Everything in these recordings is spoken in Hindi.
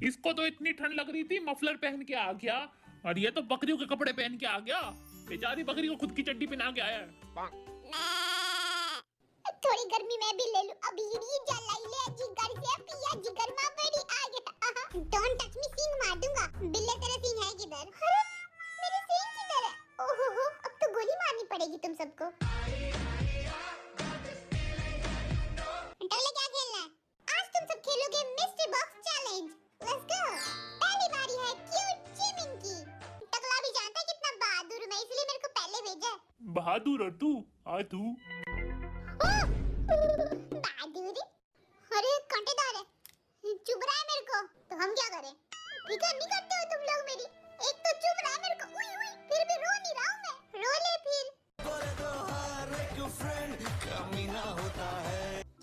इसको तो इतनी ठंड लग रही थी मफलर पहन के आ गया, और ये तो बकरियों के कपड़े पहन के आ गया। बेचारी बकरी को खुद की चड्डी पहना के आया है। थोड़ी गर्मी में भी ले लूं। अभी ये जलाई ले जिगर से पिया जिगर मां बड़ी आ गया। डोंट टच मी, सींग मार दूंगा। बिल्ले तेरे सींग है किधर? अरे मेरे सींग किधर है? ओहो हो, अब तो गोली मारनी पड़ेगी तुम सबको। टोले क्या खेलना है? आज तुम सब खेलोगे mystery box challenge. Let's go. पहली बारी है क्यूट जिमिन की। टकला भी जानता है कितना बहादुर हूं मैं, इसलिए मेरे को पहले भेजा है। बहादुर और तू आ तू। बहादुर? अरे कांटेदार है, चुभ रहा है मेरे को। तो हम क्या करें? फिक्र नहीं करते हो तुम लोग मेरी? एक तो चुभ रहा है मेरे को, उई उई, फिर भी रो नहीं रहा हूं मैं। रो ले फिर।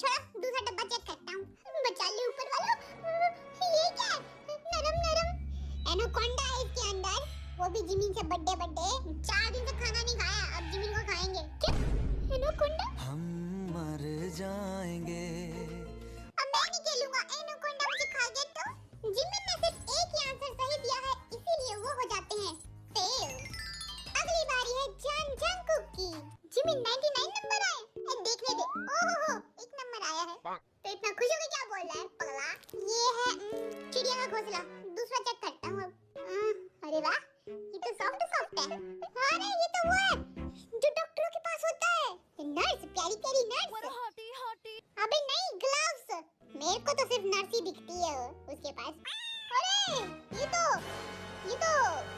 छोड़ा, दूसरा डब्बा चेक करता हूँ। बचा ले ऊपर वालों। ये क्या है? नरम नरम एनाकोंडा है इसके अंदर, वो भी जिमिन से बड्डे बड्डे। 4 दिन से खाना नहीं खाया, अब जिमिन को खाएंगे। क्या एनाकोंडा? हम मर जाएंगे। अब मैं नहीं खेलूंगा, एनाकोंडा मुझे खा गया तो। जिमिन ने सिर्फ एक ही आंसर सही दिया है, इसीलिए वो हो जाते हैं फेल। अगली बारी है जन जन कुकी। जिमिन 99 नंबर आए। देखने दे। ओहो हो, 1 नंबर आया है। तो इतना खुश होकर क्या बोल रहा है पगला? ये है चिड़िया का घोंसला। दूसरा चेक करता हूँ अब। अरे वाह, ये तो सॉफ्ट सॉफ्ट है। अरे ये तो वो है जो डॉक्टरों के पास होता है, नर्स, प्यारी प्यारी नर्स। अबे नहीं, ग्लव्स। मेरे को तो सिर्फ नर्स ही दिखती है उसके पास। अरे ये तो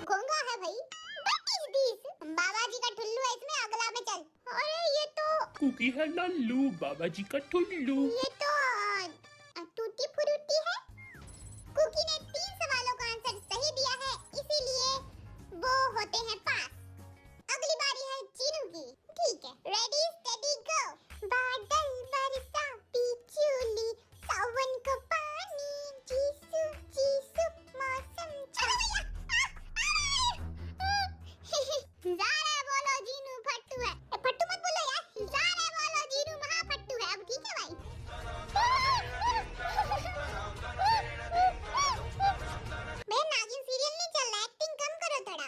घोंगा है भाई। What is this? बाबा जी का ठुल्लू है इसमें, अगला में चल। अरे ये तो कुकी है लल्लू, बाबा जी का ठुल्लू। ये तो टूटी फ्रूटी है। कुकी ने 3 सवालों का आंसर सही दिया है, इसीलिए वो होते हैं पास। अगली बारी है चीनू की। ठीक है, रेडी स्टेडी गो। बादल बरसा बिजली, सावन का पानी, जीसू जीसू मौसम। चलो भैया। ज़ारा बोलो जीनू फट्टू है। फट्टू मत बोलो यार, ज़ारा बोलो जीनू महा फट्टू है। अब ठीक है भाई। बे नागिन सीरियल नहीं चल रहा, एक्टिंग कम करो थोड़ा।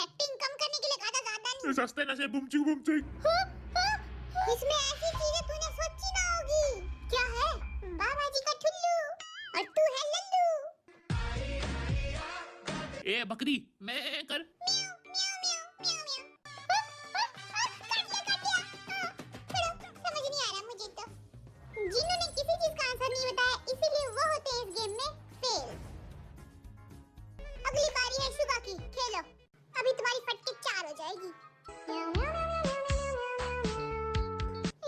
एक्टिंग कम करने के लिए कहा था, ज्यादा नहीं। सस्ते नशे बुमचिक बुमचिक। इसमें ऐसी चीजें तूने सोची ना होगी। क्या है? बाबा जी का ठुल्लू और तू है लल्लू। ए बकरी, मैं कर। म्याऊ म्याऊ म्याऊ म्याऊ म्याऊ। कर लिया। समझ नहीं आ रहा मुझे तो। जिन्होंने किसी चीज का आंसर नहीं बताया, इसीलिए वो होते हैं इस गेम में फेल। अगली बारी है शुगा की, खेलो। अभी तुम्हारी फटके 4 हो जाएगी।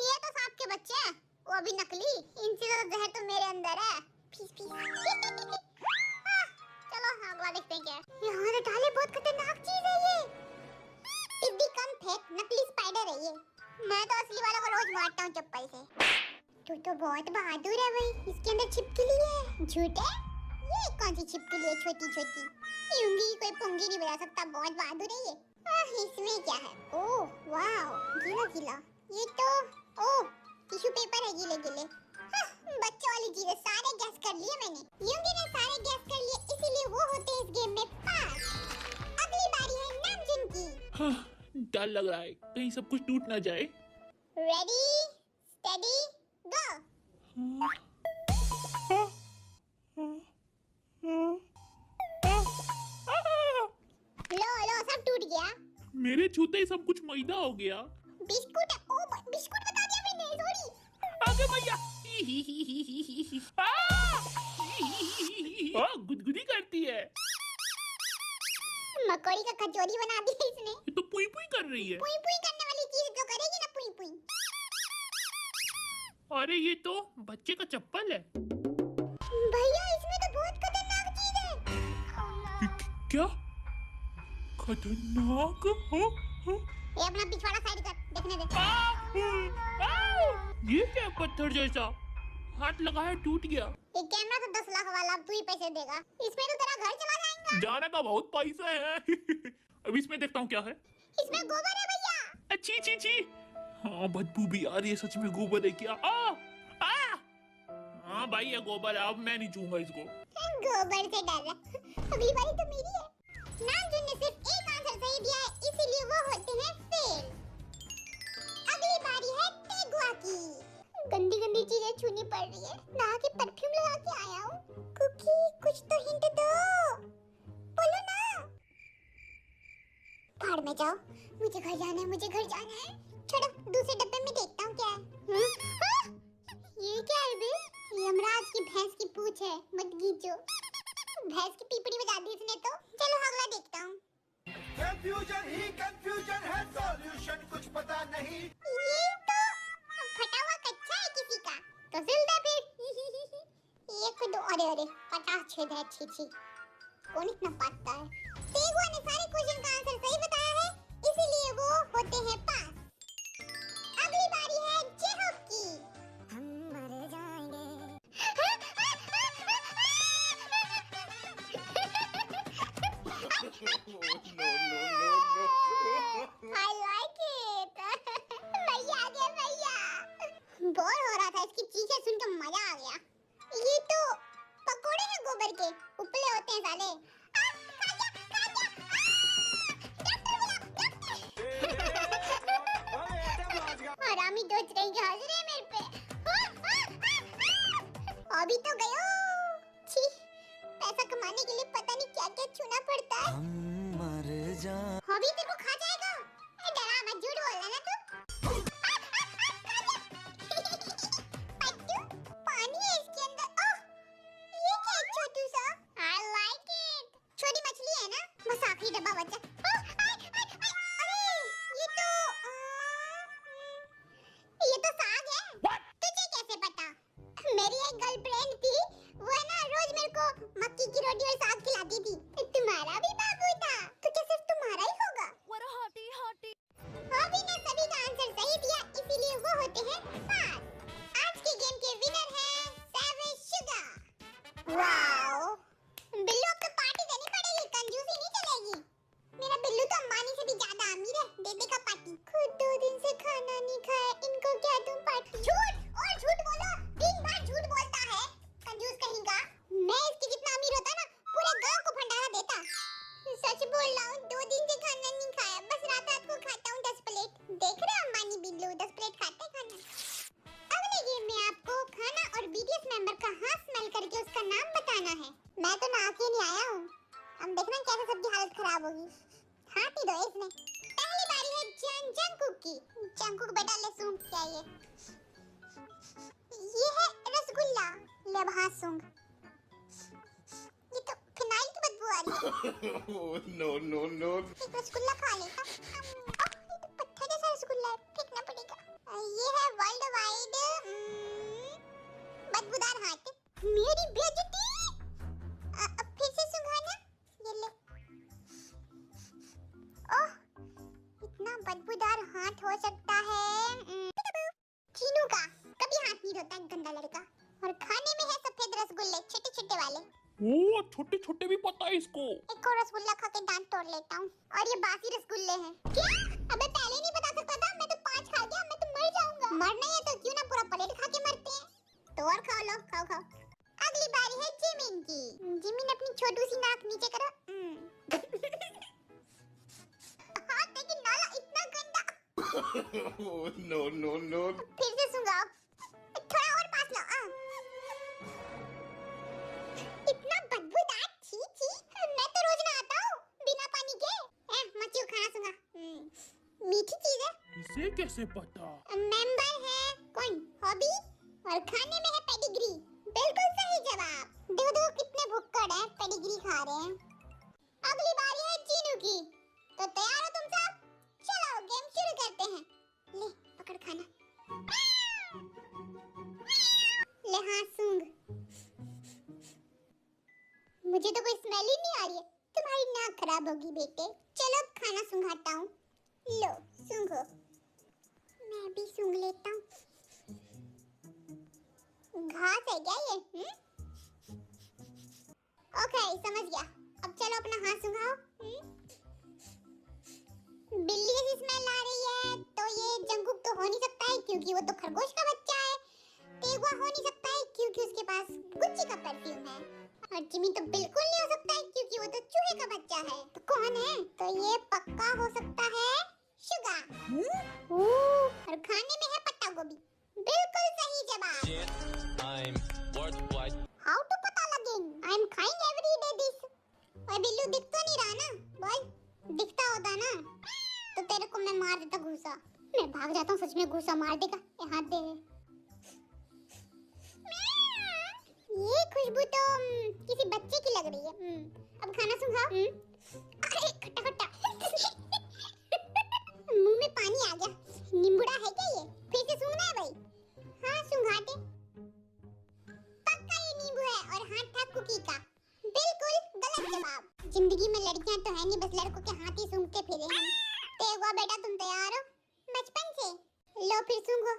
ये तो सांप के बच्चे हैं, वो भी नकली। इनसे ज्यादा जहर तो मेरे अंदर है। Fees fees. चलो अगला देखते हैं क्या है। यहाँ तो डाले, बहुत खतरनाक चीज है ये। टिड्डी कम फेंक, नकली स्पाइडर है ये। मैं तो असली वाला को रोज मारता हूँ चप्पल से। तू तो बहुत बहादुर है भाई। इसके अंदर छिपकली है। झूठे? ये कौन सी छिपकली है छोटी छोटी? यूंगी कोई पुंगी नहीं बजा सकता, बहुत बहादुर है ये। इसमें क्या है? ओह वाओ, गीला गीला। ये तो ओह टिश्यू पेपर है, गीले गीले। बच्चों वाली चीजें सारे गैस कर लिए मैंने। यूंगी ने सारे गैस कर लिए, इसीलिए वो होते हैं इस गेम में पास। अगली बारी है नामजुन की। हाँ, डर लग रहा है कहीं सब कुछ टूट ना जाए। रेडी स्टेडी गो। लो लो, सब टूट गया। मेरे छूते ही सब कुछ मैदा हो गया। बिस्कुट है। ओ बिस्कुट बता दिया मैंने, सॉरी। आगे भैया। गुदगुदी करती है। मकोड़ी का कचौरी बना दिया इसने। ये तो पुई पुई कर रही है। पुई पुई करने वाली चीज जो करेगी ना, पुई पुई। अरे ये तो बच्चे का चप्पल है। भैया इसमें तो बहुत खतरनाक चीज है। क्या खतरनाक? ये अपना पिछवाड़ा साइड कर, देखने दे। ये क्या पत्थर जैसा? हाथ लगा है, टूट गया। ये कैमरा तो 10 लाख वाला, अब तू ही पैसे देगा। इसमें तो तेरा घर चला जाएगा। जाने का बहुत पैसा है। अब इसमें देखता हूँ क्या है। इसमें गोबर है भैया। अच्छी ची ची। हाँ बदबू भी आ रही है, सच में गोबर है क्या? आ! आ! हाँ भाई ये गोबर है, अब मैं नहीं छूंगा इसको। गोबर से डर रहा। अगली बारी तो मेरी है। नाज़ुन ने सिर्फ एक आंसर सही दिया है, इसीलिए वो होते हैं फेल। अगली बारी है तेगुआ की। गंदी गंदी चीजें छूनी पड़ रही है, नहा के परफ्यूम लगा के आया हूँ। कुकी कुछ तो हिंट दो, बोलो ना। भाड़ में जाओ, मुझे घर जाना है, मुझे घर जाना है। छोड़ो, दूसरे डब्बे में देखता हूँ क्या है। ये क्या है बे? यमराज की भैंस की पूंछ है, मत गीचो। भैंस की पीपड़ी बजा दी इसने तो। चलो अगला देखता हूँ। कंफ्यूजन ही कंफ्यूजन है, सॉल्यूशन कुछ पता नहीं। ये तो फटा हुआ कच्चा है किसी का, तो सिल दे फिर। एक दो, अरे अरे 50 छेद है। छी छी, कौन इतना पाता है। तेगुआ ने सारे क्वेश्चन का आंसर सही बताया है, इसीलिए वो होते हैं पास। अगली बारी है जेहब की। हम मर जाएंगे। I like it. भैया आ गया भैया। बोर हो रहा था, इसकी चीखें सुन के मजा आ गया। ये तो पकोड़े हैं गोबर के, उपले होते हैं साले। हरामी दो चिरंगे हाजिर है मेरे पे। अभी तो गयो। छी, पैसा कमाने के लिए पता नहीं क्या क्या छूना पड़ता है। हम मर जा हॉबी तेरे को खा जाएगा। डरा मत, झूठ बोलना ना तू। पट्टू, पानी है इसके अंदर। ओह, ये क्या है छोटू सा? I like it. छोटी मछली है ना? बस आखिरी डब्बा बचा। अरे, ये तो साग है। तुझे कैसे पता? मेरी एक गर्लफ्रेंड थी, वो ना रोज मेरे को मक्की की रोटी और साग खिलाती थी। तुम्हारा भी बाबू था, तो क्या सिर्फ तुम्हारा ही होगा? हॉबी ने सभी का आंसर सही दिया, इसीलिए वो होते हैं पास। आज के गेम के विनर हैं सेवेज शुगर। वाओ, बिल्लू आपको पार्टी देनी पड़ेगी, कंजूसी नहीं चलेगी। मेरा बिल्लू तो अंबानी से भी ज्यादा अमीर है, दे देगा पार्टी। खुद 2 दिन से खाना नहीं खाया, इनको क्या दूं पार्टी? झूठ और झूठ बोलो, दिन भर झूठ बोलता है, कंजूस कहीं का। मैं इसकी जितना अमीर होता ना, पूरे गांव को भंडारा देता। सच बोल रहा हूँ, 2 दिन से खाना नहीं खाया, बस रात रात को खाता हूँ 10 प्लेट। देख रहे हो अंबानी बिल्लू 10 प्लेट खाता है खाना। अगले गेम में आपको खाना और बीटीएस मेंबर का हाथ स्मेल करके उसका नाम बताना है। मैं तो नहा के नहीं आया हूँ, हम देखना कैसे सबकी हालत खराब होगी। हाथ ही दो इसने। पहली बारी है जंकुक की। जंकुक बेटा ले सूंघ क्या ये है रसगुल्ला, ले भाग सूंघ। ये तो फिनाइल की बदबू आ रही है। No no no. एक रसगुल्ला खा लेता। ये तो पत्थर जैसा रसगुल्ला है, फेंकना पड़ेगा। ये है वर्ल्ड वाइड बदबूदार हाथ। मेरी बेइज्जती। अब फिर से सुंघाना। ये ले। ओह, इतना बदबूदार हाथ हो सकता है चीनू का। कभी हाथ नहीं धोता गंदा लड़का। और खाने में है सफेद रसगुल्ले, छोटे छोटे वाले। ओ छोटे छोटे भी पता है इसको। एक और रसगुल्ला खा के दांत तोड़ लेता हूँ। और ये बासी रसगुल्ले हैं। क्या? अबे पहले नहीं बता सकता था? मैं तो 5 खा गया, मैं तो मर जाऊंगा। मरना है तो क्यों ना पूरा प्लेट खा के मरते हैं। तो और खाओ लो, खाओ खाओ। अगली बारी है जिमिन की। जिमिन अपनी छोटू सी नाक नीचे करो। हाथ देखिए, नाला इतना गंदा। No no no. फिर से सुंघाओ, थोड़ा और पास लो। इतना बदबूदार, छी छी। मैं तो रोज नहाता हूँ बिना पानी के। मच्छी खाना सुंघा। मीठी चीज है। इसे कैसे पता? मेंबर है कौन? हॉबी। और खाने में है पेडिग्री। बिल्कुल सही जवाब। देखो देखो कितने भुक्कड़ हैं, पेडिग्री खा रहे हैं। अगली बारी है चीनू की। तो तैयार हो तुम सब? चलो गेम शुरू करते हैं। ले पकड़ खाना। ले हाँ सूंघ। मुझे तो कोई स्मेल ही नहीं आ रही है। तुम्हारी नाक खराब होगी बेटे। चलो अब खाना सूंघाता हूँ। लो सूंघो। मैं भी सूंघ लेता हूँ। घास है क्या ये? ओके समझ गया। अब चलो अपना हाथ सूंघाओ। बिल्ली जैसी स्मेल आ रही है, तो ये जंकुक तो हो नहीं सकता है क्योंकि वो तो खरगोश का बच्चा है। तेगुआ हो नहीं सकता है क्योंकि उसके पास जवाब। I'm worth white. How to पता लगेंगे? I'm खाएंगे every day this। ओए बिल्लू दिख तो नहीं रहा ना? बोल, दिखता होता ना तो तेरे को मैं मार देता घूसा। मैं भाग जाता हूँ, सच में घूसा मार देगा। ये हाथ दे। ये खुशबू तो किसी बच्चे की लग रही है। अब खाना सूंघा। अरे खट्टा खट्टा। मुंह में पानी आ गया। नींबूड़ा है क्या ये? फिर से सूंघना है भाई? हाँ सूंघा दे। पक्का ये नींबू है और हाथ था कुकी का। बिल्कुल गलत जवाब। जिंदगी में लड़कियां तो है नहीं, बस लड़कों के हाथ ही सूंघते फिरे हैं। तेवा बेटा तुम तैयार हो? बचपन से। लो फिर सूंघो।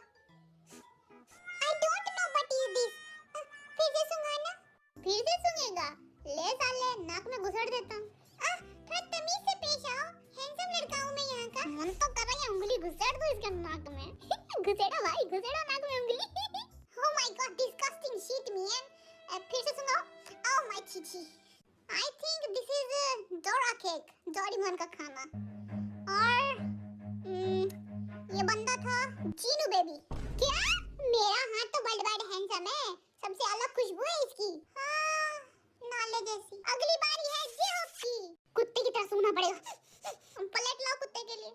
I don't know what is this। फिर से सूंघाना। फिर से सूंघेगा? ले साले, नाक में घुसेड़ देता हूँ। थोड़ा तमीज से पेश आओ। हैंडसम लड़का हूँ मैं यहाँ का। मन तो कर रही है उंगली घुसेड़ दूँ इसके नाक में। घुसेड़ा भाई, घुसेड़ा नाक में उंगली। Oh my God, disgusting shit man। फिर से सूंघो। Oh my chichi। I think this is Dora cake, Doraemon का खाना। और ये बंदा था जीनू बेबी। क्या? मेरा हाथ तो वर्ल्ड वाइड हैंडसम है, सबसे अलग खुशबू है इसकी। हाँ, नाले जैसी। अगली बारी है जेहोप की। कुत्ते की तरह सूंघना पड़ेगा। पलट लो कुत्ते के लिए।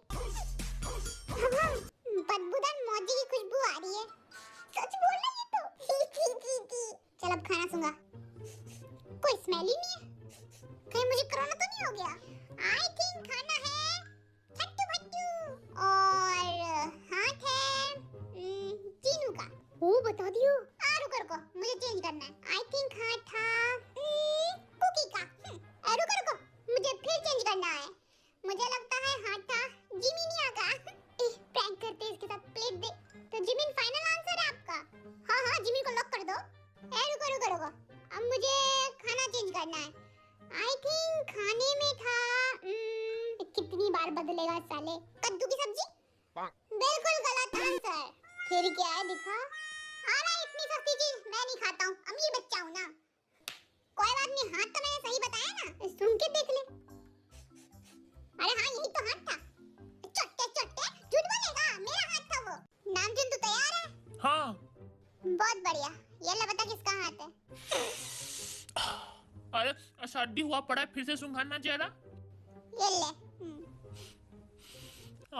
बदबूदार मौजी की खुशबू आ रही है। सच बोल रहा है ये तो। चल अब खाना सूंघा। कोई स्मेल ही नहीं है। कहीं मुझे कोरोना तो नहीं हो गया? आई थिंक खाना है छट्टू भट्टू और हाथ है चीनू का। वो बता दियो। रुको मुझे चेंज करना है। आई थिंक हाथ था कुकी का। रुको मुझे फिर चेंज करना है। मुझे लगता है हाथ था जिमिनिया का। प्रैंक करते हैं इसके साथ। प्लेट दे। तो जिमिन फाइनल आंसर है आपका? हाँ जिमिन को लॉक कर दो। रुको अब मुझे खाना चेंज करना है। आई थिंक खाने में था कितनी बार बदलेगा साले। कद्दू की सब्जी। बिल्कुल गलत आंसर। फिर क्या है दिखा? अरे इतनी सस्ती चीज मैं नहीं खाता हूँ, अमीर बच्चा हूँ ना। कोई बात नहीं, हाथ तो मैंने सही बताया ना, सुन के देख ले। अरे हाँ यही तो हाथ था। चट्टे झूठ बोलेगा, मेरा हाथ था वो। नामजुन तू तैयार है? हाँ। बहुत बढ़िया। ये ले बता किसका हाथ है? अरे सर्दी हुआ पड़ा है, फिर से सूंघाना चेहरा। ये ले।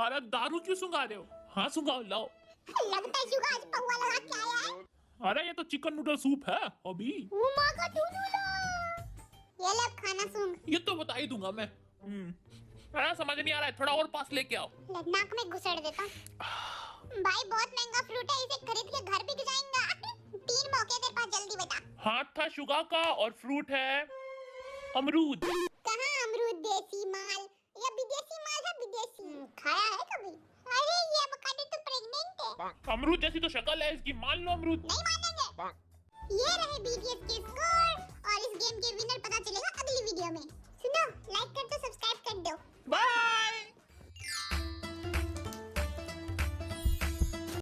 अरे दारू क्यों सूंघा रहे हो? हाँ सूंघाओ, लाओ। लगता है शुगर आज पौवा लगा के आया है। अरे ये तो चिकन नूडल सूप है अभी। माँ का टूनूला। ये ले खाना सूंघ। ये तो बता ही दूंगा मैं। अरे समझ नहीं आ रहा है, थोड़ा और पास लेके आओ। नाक में घुसेड़ देता। भाई बहुत महंगा फ्रूट है, इसे खरीद के घर भी जाएगा। 3 मौके तेरे पास, जल्दी बता। हाथ था शुगर का और फ्रूट है अमरूद। कहाँ अमरूद? देसी माल या विदेशी माल है? विदेशी। खाया है कभी? अरे ये अवोकाडो तो प्रेग्नेंट है। अमरूद जैसी तो शक्ल है इसकी, मान लो अमरूद। नहीं मानेंगे। ये रहे BTS के स्कोर और इस गेम के विनर पता चलेगा अगली वीडियो में। सुनो, लाइक कर दो, सब्सक्राइब कर दो। बाय।